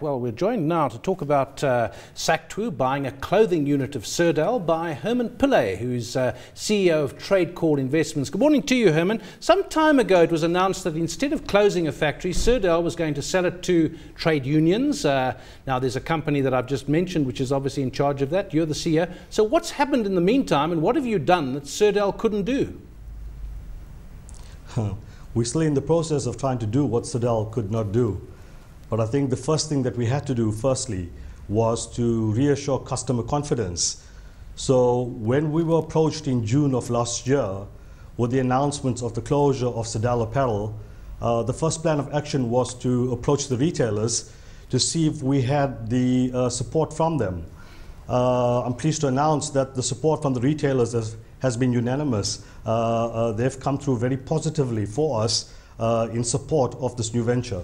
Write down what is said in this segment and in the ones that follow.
Well, we're joined now to talk about Sactwu buying a clothing unit of Seardel by Herman Pillay, who's CEO of Trade Call Investments. Good morning to you, Herman. Some time ago it was announced that instead of closing a factory, Seardel was going to sell it to trade unions. Now there's a company that I've just mentioned which is obviously in charge of that. You're the CEO. So what's happened in the meantime, and what have you done that Seardel couldn't do? We're still in the process of trying to do what Seardel could not do. But I think the first thing that we had to do, firstly, was to reassure customer confidence. So when we were approached in June of last year with the announcements of the closure of Seardel Apparel, the first plan of action was to approach the retailers to see if we had the support from them. I'm pleased to announce that the support from the retailers has been unanimous. They've come through very positively for us in support of this new venture.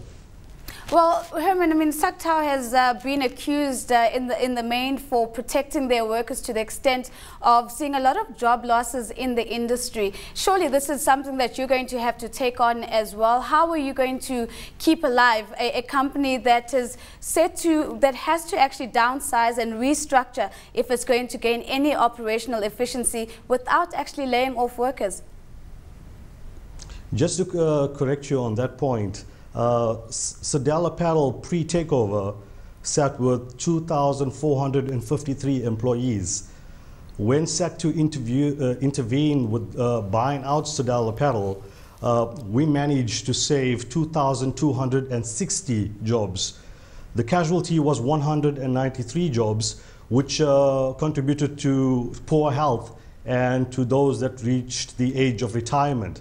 Well, Herman, I mean, Sactwu has been accused in the main for protecting their workers to the extent of seeing a lot of job losses in the industry. Surely this is something that you're going to have to take on as well. How are you going to keep alive a company that is that has to actually downsize and restructure if it's going to gain any operational efficiency without actually laying off workers? Just to correct you on that point, Seardel Apparel pre-takeover sat with 2,453 employees. When Sactwu intervened with buying out Seardel Apparel, we managed to save 2,260 jobs. The casualty was 193 jobs, which contributed to poor health and to those that reached the age of retirement.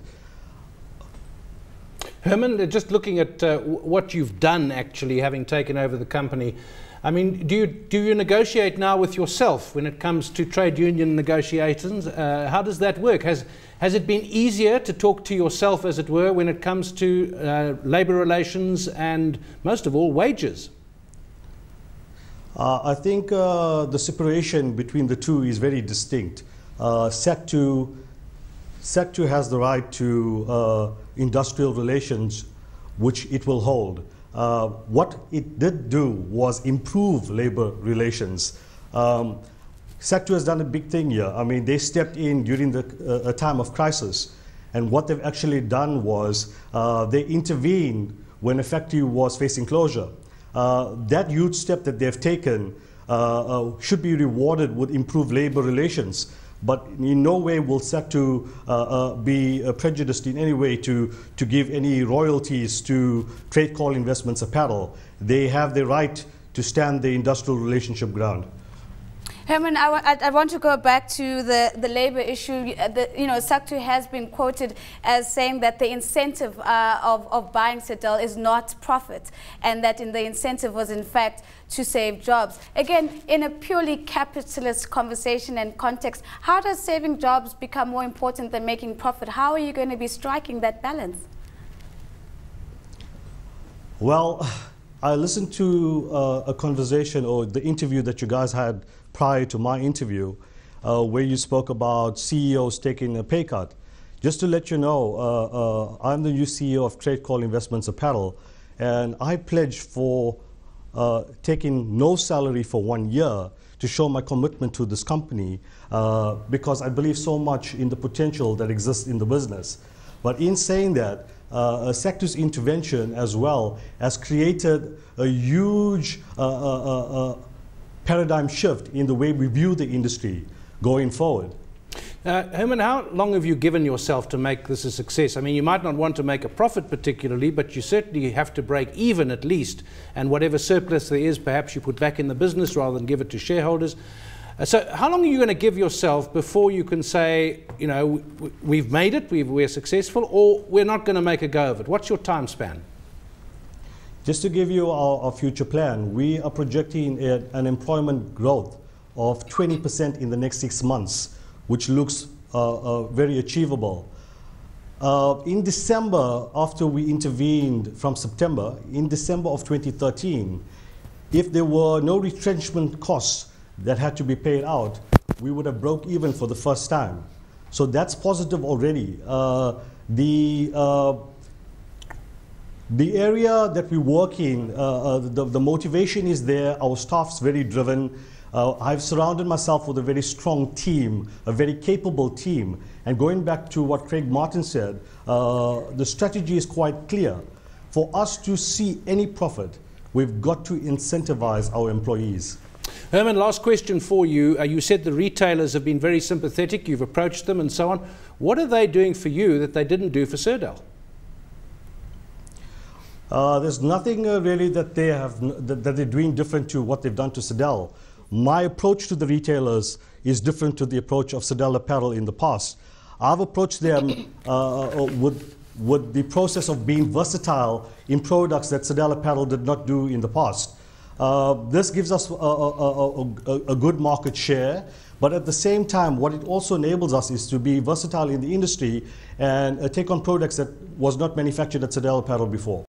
Herman, just looking at what you've done actually having taken over the company, I mean, do you negotiate now with yourself when it comes to trade union negotiations? How does that work? Has it been easier to talk to yourself, as it were, when it comes to labour relations and, most of all, wages? I think the separation between the two is very distinct. Sactwu has the right to industrial relations, which it will hold. What it did do was improve labor relations. Sactwu has done a big thing here. I mean, they stepped in during a time of crisis, and what they've actually done was they intervened when a factory was facing closure. That huge step that they've taken should be rewarded with improved labor relations. But in no way will Sactwu be prejudiced in any way to give any royalties to Trade Call Investments Apparel. They have the right to stand the industrial relationship ground. Herman, I want to go back to the labour issue. Sactwu has been quoted as saying that the incentive of buying Seardel is not profit, and that the incentive was in fact to save jobs. Again, in a purely capitalist conversation and context, how does saving jobs become more important than making profit? How are you going to be striking that balance? Well, I listened to a conversation or the interview that you guys had prior to my interview, where you spoke about CEOs taking a pay cut. Just to let you know, I'm the new CEO of Trade Call Investments Apparel, and I pledged for taking no salary for 1 year to show my commitment to this company, because I believe so much in the potential that exists in the business. But in saying that, Sactwu's intervention as well has created a huge paradigm shift in the way we view the industry going forward. Herman, how long have you given yourself to make this a success? I mean, you might not want to make a profit particularly, but you certainly have to break even at least, and whatever surplus there is, perhaps you put back in the business rather than give it to shareholders. So how long are you going to give yourself before you can say, you know, we've made it, we're successful, or we're not going to make a go of it? What's your time span? Just to give you our future plan, we are projecting an employment growth of 20% in the next 6 months, which looks very achievable. In December, after we intervened from September, in December of 2013, if there were no retrenchment costs that had to be paid out, we would have broke even for the first time. So that's positive already. The area that we work in, the motivation is there, our staff's very driven. I've surrounded myself with a very strong team, a very capable team. And going back to what Craig Martin said, the strategy is quite clear. For us to see any profit, we've got to incentivize our employees. Herman, last question for you. You said the retailers have been very sympathetic, you've approached them and so on. What are they doing for you that they didn't do for Seardel? There's nothing really that they're doing different to what they've done to Seardel. My approach to the retailers is different to the approach of Seardel Apparel in the past. I've approached them with the process of being versatile in products that Seardel Apparel did not do in the past. This gives us a good market share, but at the same time, what it also enables us is to be versatile in the industry and take on products that was not manufactured at Seardel Apparel before.